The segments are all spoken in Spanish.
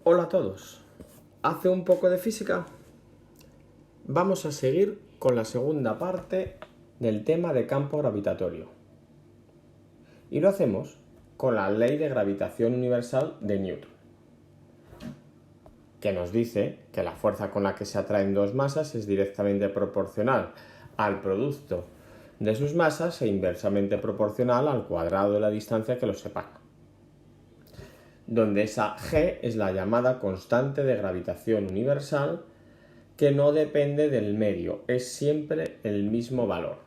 Hola a todos. ¿Hace un poco de física? Vamos a seguir con la segunda parte del tema de campo gravitatorio. Y lo hacemos con la ley de gravitación universal de Newton, que nos dice que la fuerza con la que se atraen dos masas es directamente proporcional al producto de sus masas e inversamente proporcional al cuadrado de la distancia que los separa, donde esa g es la llamada constante de gravitación universal, que no depende del medio, es siempre el mismo valor.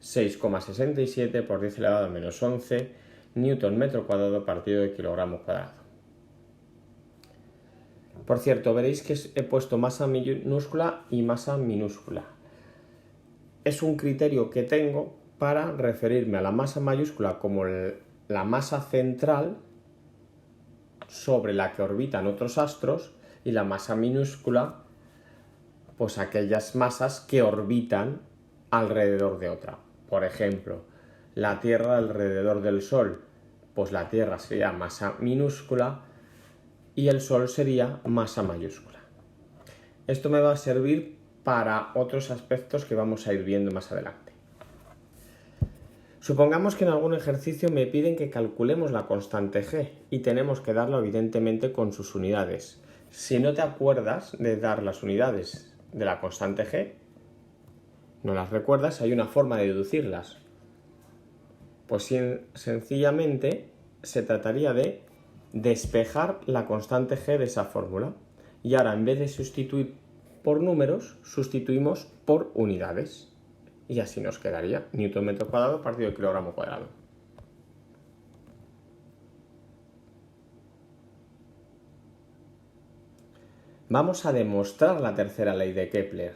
6,67 por 10 elevado a menos 11 newton metro cuadrado partido de kilogramo cuadrado. Por cierto, veréis que he puesto masa minúscula y masa minúscula. Es un criterio que tengo para referirme a la masa mayúscula como la masa central sobre la que orbitan otros astros, y la masa minúscula, pues aquellas masas que orbitan alrededor de otra. Por ejemplo, la Tierra alrededor del Sol, pues la Tierra sería masa minúscula y el Sol sería masa mayúscula. Esto me va a servir para otros aspectos que vamos a ir viendo más adelante. Supongamos que en algún ejercicio me piden que calculemos la constante g y tenemos que darlo evidentemente con sus unidades. Si no te acuerdas de dar las unidades de la constante g, no las recuerdas, hay una forma de deducirlas. Pues sencillamente se trataría de despejar la constante g de esa fórmula. Y ahora, en vez de sustituir por números, sustituimos por unidades. Y así nos quedaría newton metro cuadrado partido de kilogramo cuadrado. Vamos a demostrar la tercera ley de Kepler.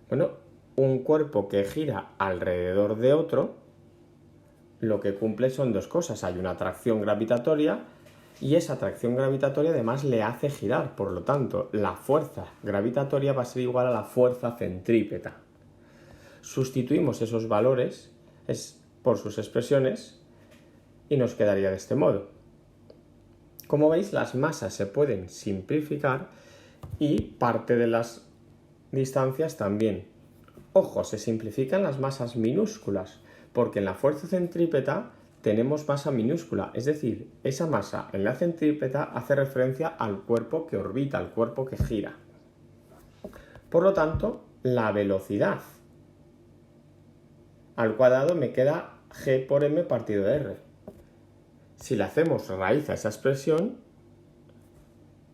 Bueno, un cuerpo que gira alrededor de otro, lo que cumple son dos cosas. Hay una atracción gravitatoria y esa atracción gravitatoria además le hace girar. Por lo tanto, la fuerza gravitatoria va a ser igual a la fuerza centrípeta. Sustituimos esos valores por sus expresiones y nos quedaría de este modo. Como veis, las masas se pueden simplificar y parte de las distancias también. Ojo, se simplifican las masas minúsculas, porque en la fuerza centrípeta tenemos masa minúscula, es decir, esa masa en la centrípeta hace referencia al cuerpo que orbita, al cuerpo que gira. Por lo tanto, la velocidad al cuadrado me queda g por m partido de r. Si le hacemos raíz a esa expresión,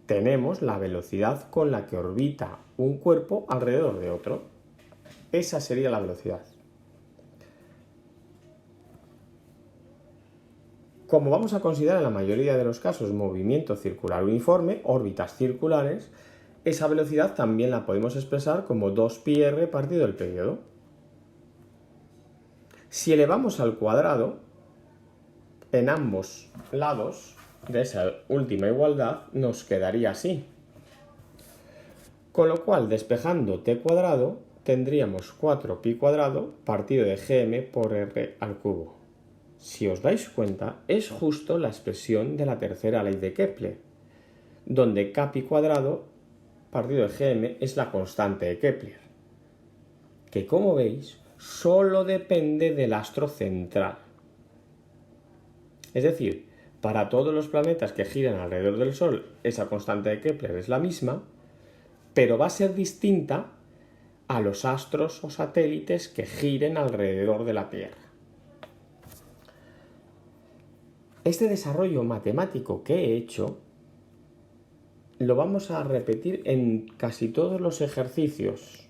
tenemos la velocidad con la que orbita un cuerpo alrededor de otro. Esa sería la velocidad. Como vamos a considerar en la mayoría de los casos movimiento circular uniforme, órbitas circulares, esa velocidad también la podemos expresar como 2πr partido del periodo. Si elevamos al cuadrado, en ambos lados de esa última igualdad nos quedaría así. Con lo cual, despejando t cuadrado, tendríamos 4pi cuadrado partido de gm por r al cubo. Si os dais cuenta, es justo la expresión de la tercera ley de Kepler, donde kpi cuadrado partido de gm es la constante de Kepler, que como veis, solo depende del astro central. Es decir, para todos los planetas que giran alrededor del Sol, esa constante de Kepler es la misma, pero va a ser distinta a los astros o satélites que giren alrededor de la Tierra. Este desarrollo matemático que he hecho lo vamos a repetir en casi todos los ejercicios.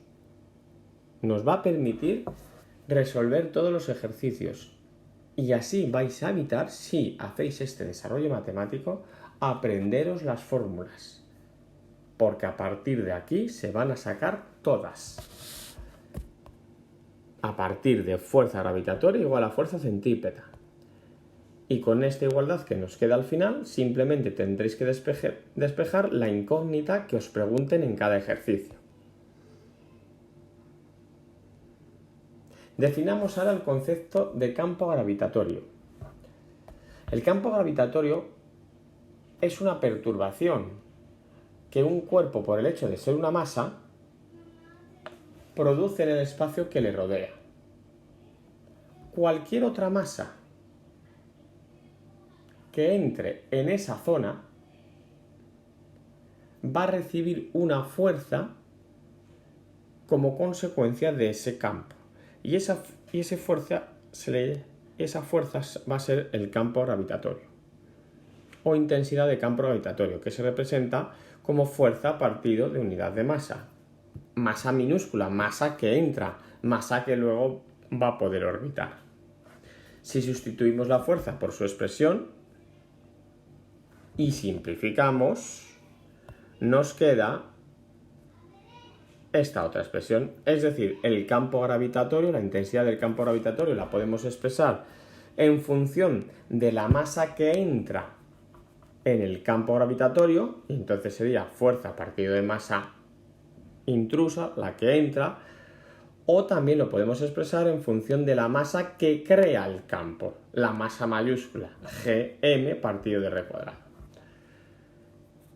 Nos va a permitir resolver todos los ejercicios. Y así vais a evitar, si hacéis este desarrollo matemático, aprenderos las fórmulas. Porque a partir de aquí se van a sacar todas. A partir de fuerza gravitatoria igual a fuerza centrípeta. Y con esta igualdad que nos queda al final, simplemente tendréis que despejar la incógnita que os pregunten en cada ejercicio. Definamos ahora el concepto de campo gravitatorio. El campo gravitatorio es una perturbación que un cuerpo, por el hecho de ser una masa, produce en el espacio que le rodea. Cualquier otra masa que entre en esa zona va a recibir una fuerza como consecuencia de ese campo. Y esa fuerza va a ser el campo gravitatorio o intensidad de campo gravitatorio, que se representa como fuerza partido de unidad de masa. Masa minúscula, masa que entra, masa que luego va a poder orbitar. Si sustituimos la fuerza por su expresión y simplificamos, nos queda esta otra expresión, es decir, el campo gravitatorio, la intensidad del campo gravitatorio la podemos expresar en función de la masa que entra en el campo gravitatorio, y entonces sería fuerza partido de masa intrusa, la que entra, o también lo podemos expresar en función de la masa que crea el campo, la masa mayúscula, Gm partido de r cuadrado.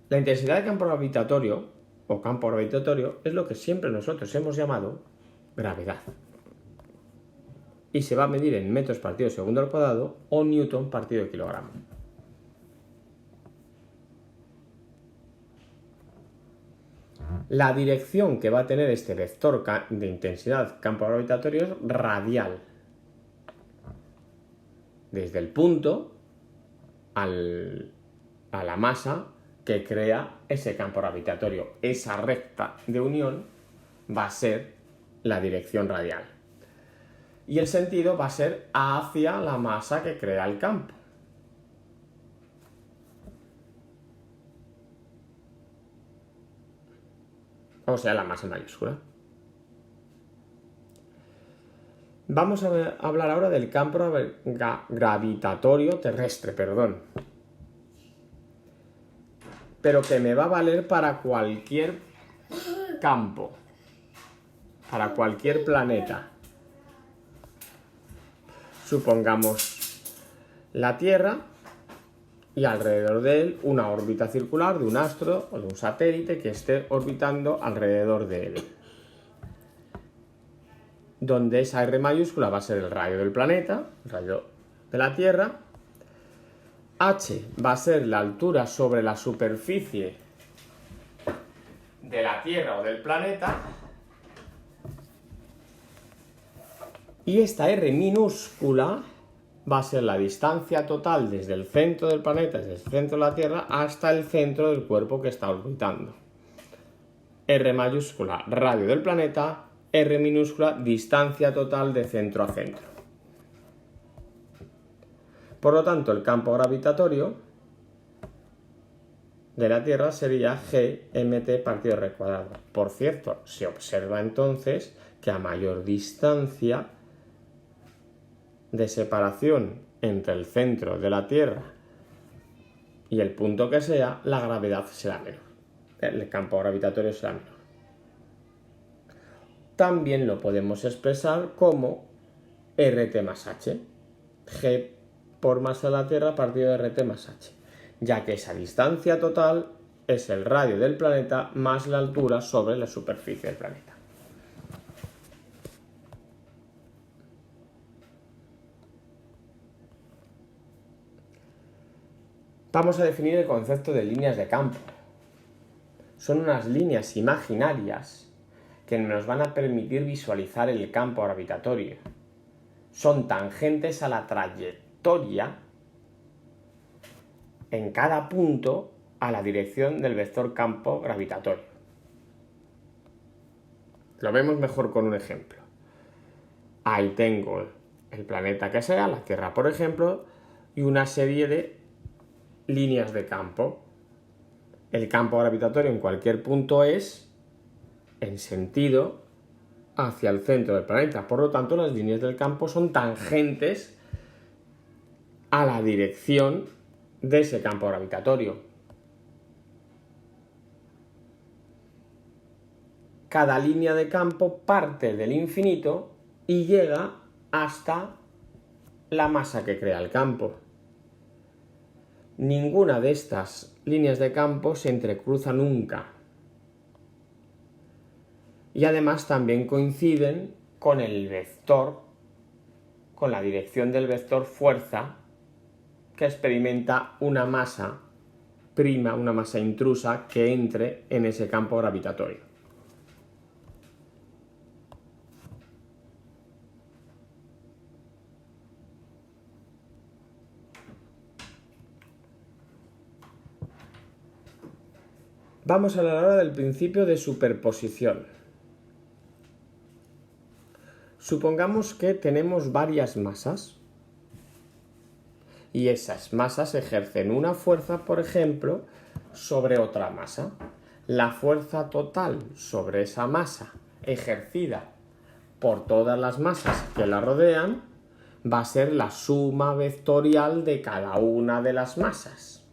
La intensidad de campo gravitatorio o campo gravitatorio es lo que siempre nosotros hemos llamado gravedad. Y se va a medir en metros partido segundo al cuadrado o newton partido de kilogramo. La dirección que va a tener este vector de intensidad campo gravitatorio es radial. Desde el punto a la masa que crea ese campo gravitatorio. Esa recta de unión va a ser la dirección radial. Y el sentido va a ser hacia la masa que crea el campo. O sea, la masa mayúscula. Vamos a hablar ahora del campo gravitatorio terrestre, pero que me va a valer para cualquier campo, para cualquier planeta. Supongamos la Tierra y alrededor de él una órbita circular de un astro o de un satélite que esté orbitando alrededor de él, donde esa R mayúscula va a ser el radio del planeta, el radio de la Tierra. H va a ser la altura sobre la superficie de la Tierra o del planeta. Y esta R minúscula va a ser la distancia total desde el centro del planeta, desde el centro de la Tierra, hasta el centro del cuerpo que está orbitando. R mayúscula, radio del planeta. R minúscula, distancia total de centro a centro. Por lo tanto, el campo gravitatorio de la Tierra sería Gmt partido de r cuadrado. Por cierto, se observa entonces que a mayor distancia de separación entre el centro de la Tierra y el punto que sea, la gravedad será menor. El campo gravitatorio será menor. También lo podemos expresar como RT más H. G por masa de la Tierra partido de RT más H. Ya que esa distancia total es el radio del planeta más la altura sobre la superficie del planeta. Vamos a definir el concepto de líneas de campo. Son unas líneas imaginarias que nos van a permitir visualizar el campo gravitatorio. Son tangentes a la trayectoria en cada punto a la dirección del vector campo gravitatorio. Lo vemos mejor con un ejemplo. Ahí tengo el planeta que sea, la Tierra por ejemplo, y una serie de líneas de campo. El campo gravitatorio en cualquier punto es en sentido hacia el centro del planeta. Por lo tanto, las líneas del campo son tangentes a la dirección de ese campo gravitatorio. Cada línea de campo parte del infinito y llega hasta la masa que crea el campo. Ninguna de estas líneas de campo se entrecruza nunca. Y además también coinciden con el vector, con la dirección del vector fuerza que experimenta una masa prima, una masa intrusa que entre en ese campo gravitatorio. Vamos a hablar ahora del principio de superposición. Supongamos que tenemos varias masas y esas masas ejercen una fuerza, por ejemplo, sobre otra masa. La fuerza total sobre esa masa ejercida por todas las masas que la rodean va a ser la suma vectorial de cada una de las masas.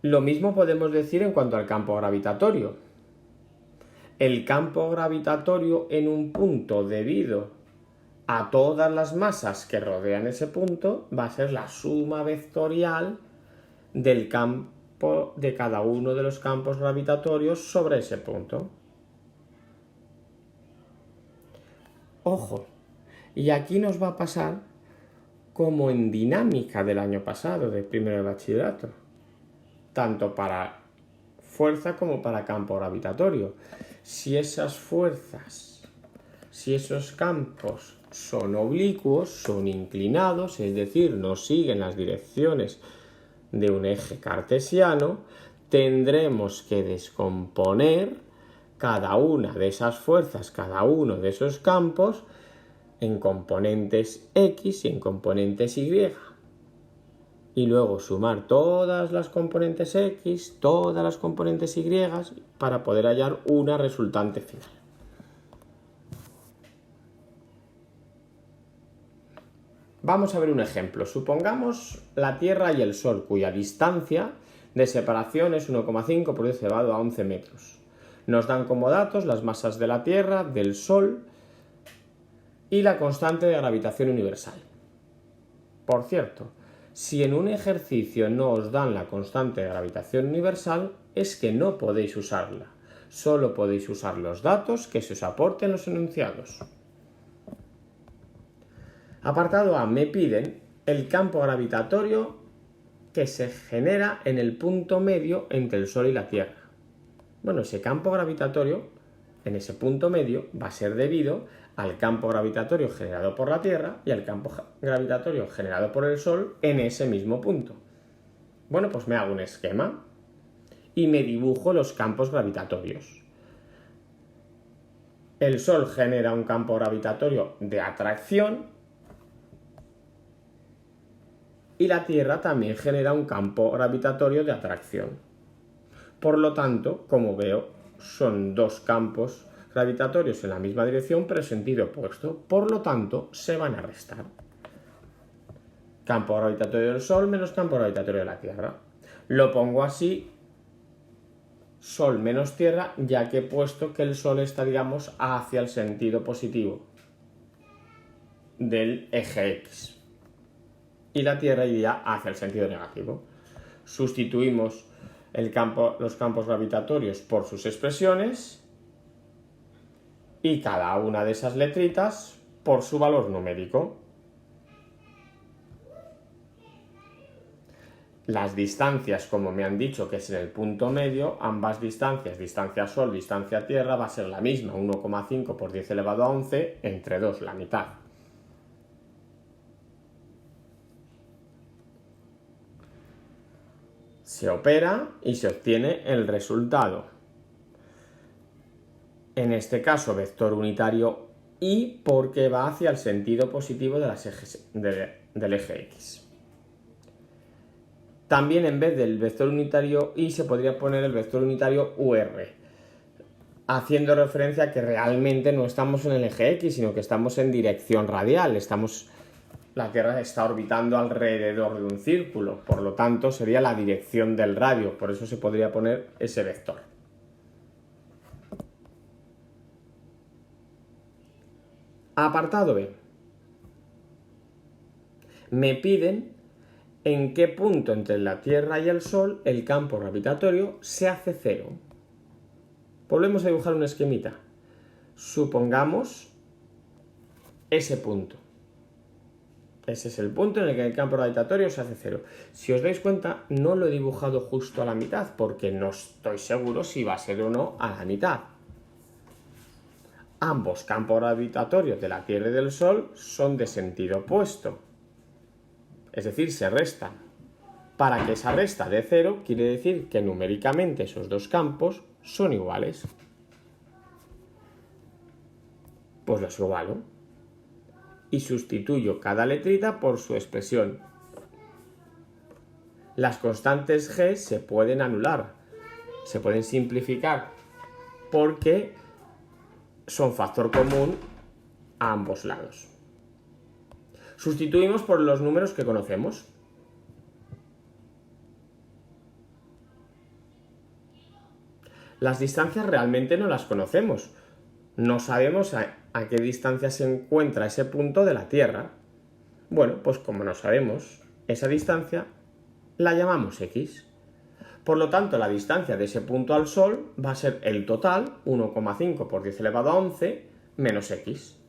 Lo mismo podemos decir en cuanto al campo gravitatorio. El campo gravitatorio en un punto debido a todas las masas que rodean ese punto va a ser la suma vectorial del campo de cada uno de los campos gravitatorios sobre ese punto. Ojo, y aquí nos va a pasar como en dinámica del año pasado, de primero de bachillerato, tanto para fuerza como para campo gravitatorio. Si esas fuerzas, si esos campos son oblicuos, son inclinados, es decir, no siguen las direcciones de un eje cartesiano, tendremos que descomponer cada una de esas fuerzas, cada uno de esos campos, en componentes X y en componentes Y. Y luego sumar todas las componentes X, todas las componentes Y, para poder hallar una resultante final. Vamos a ver un ejemplo. Supongamos la Tierra y el Sol, cuya distancia de separación es 1,5 por 10 elevado a 11 metros. Nos dan como datos las masas de la Tierra, del Sol y la constante de gravitación universal. Por cierto, si en un ejercicio no os dan la constante de gravitación universal, es que no podéis usarla. Solo podéis usar los datos que se os aporten los enunciados. Apartado A, me piden el campo gravitatorio que se genera en el punto medio entre el Sol y la Tierra. Bueno, ese campo gravitatorio, en ese punto medio, va a ser debido al campo gravitatorio generado por la Tierra y al campo gravitatorio generado por el Sol en ese mismo punto. Bueno, pues me hago un esquema y me dibujo los campos gravitatorios. El Sol genera un campo gravitatorio de atracción y la Tierra también genera un campo gravitatorio de atracción. Por lo tanto, como veo, son dos campos gravitatorios en la misma dirección pero en sentido opuesto. Por lo tanto, se van a restar. Campo gravitatorio del Sol menos campo gravitatorio de la Tierra. Lo pongo así, Sol menos Tierra, ya que he puesto que el Sol está, digamos, hacia el sentido positivo del eje X. Y la Tierra iría hacia el sentido negativo. Sustituimos los campos gravitatorios por sus expresiones y cada una de esas letritas por su valor numérico. Las distancias, como me han dicho que es en el punto medio, ambas distancias, distancia Sol, distancia Tierra, va a ser la misma, 1,5 por 10 elevado a 11, entre 2, la mitad. Se opera y se obtiene el resultado. En este caso, vector unitario Y, porque va hacia el sentido positivo del eje X. También en vez del vector unitario Y se podría poner el vector unitario UR, haciendo referencia a que realmente no estamos en el eje X, sino que estamos en dirección radial. La Tierra está orbitando alrededor de un círculo, por lo tanto sería la dirección del radio, por eso se podría poner ese vector. Apartado B. Me piden en qué punto entre la Tierra y el Sol el campo gravitatorio se hace cero. Volvemos a dibujar un esquemita. Supongamos ese punto. Ese es el punto en el que el campo gravitatorio se hace cero. Si os dais cuenta, no lo he dibujado justo a la mitad, porque no estoy seguro si va a ser o no a la mitad. Ambos campos gravitatorios de la Tierra y del Sol son de sentido opuesto. Es decir, se restan. Para que esa resta de cero, quiere decir que numéricamente esos dos campos son iguales. Pues los igualo. Y sustituyo cada letrita por su expresión. Las constantes g se pueden anular, se pueden simplificar, porque son factor común a ambos lados. Sustituimos por los números que conocemos. Las distancias realmente no las conocemos. No sabemos a qué distancia se encuentra ese punto de la Tierra. Bueno, pues como no sabemos esa distancia, la llamamos x. Por lo tanto, la distancia de ese punto al Sol va a ser el total, 1,5 por 10 elevado a 11, menos x.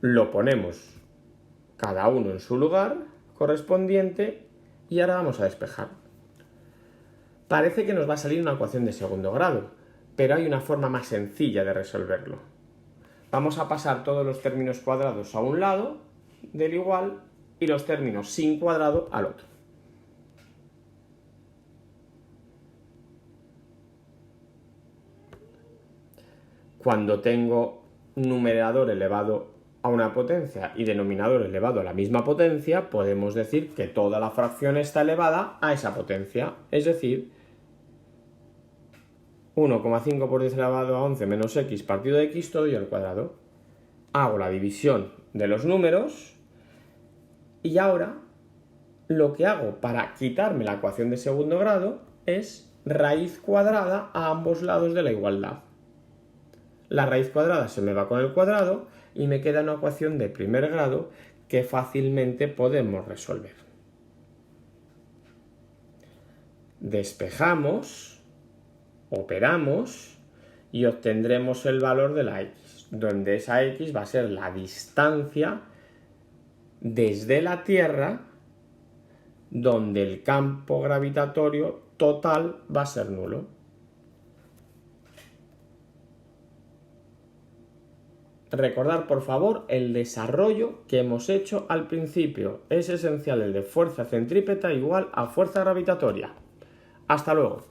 Lo ponemos cada uno en su lugar correspondiente y ahora vamos a despejar. Parece que nos va a salir una ecuación de segundo grado, pero hay una forma más sencilla de resolverlo. Vamos a pasar todos los términos cuadrados a un lado del igual y los términos sin cuadrado al otro. Cuando tengo numerador elevado a una potencia y denominador elevado a la misma potencia, podemos decir que toda la fracción está elevada a esa potencia, es decir, 1,5 por 10 elevado a 11 menos x partido de x todo y al cuadrado. Hago la división de los números y ahora lo que hago para quitarme la ecuación de segundo grado es raíz cuadrada a ambos lados de la igualdad. La raíz cuadrada se me va con el cuadrado y me queda una ecuación de primer grado que fácilmente podemos resolver. Despejamos, operamos y obtendremos el valor de la x, donde esa x va a ser la distancia desde la Tierra donde el campo gravitatorio total va a ser nulo. Recordar, por favor, el desarrollo que hemos hecho al principio. Es esencial el de fuerza centrípeta igual a fuerza gravitatoria. Hasta luego.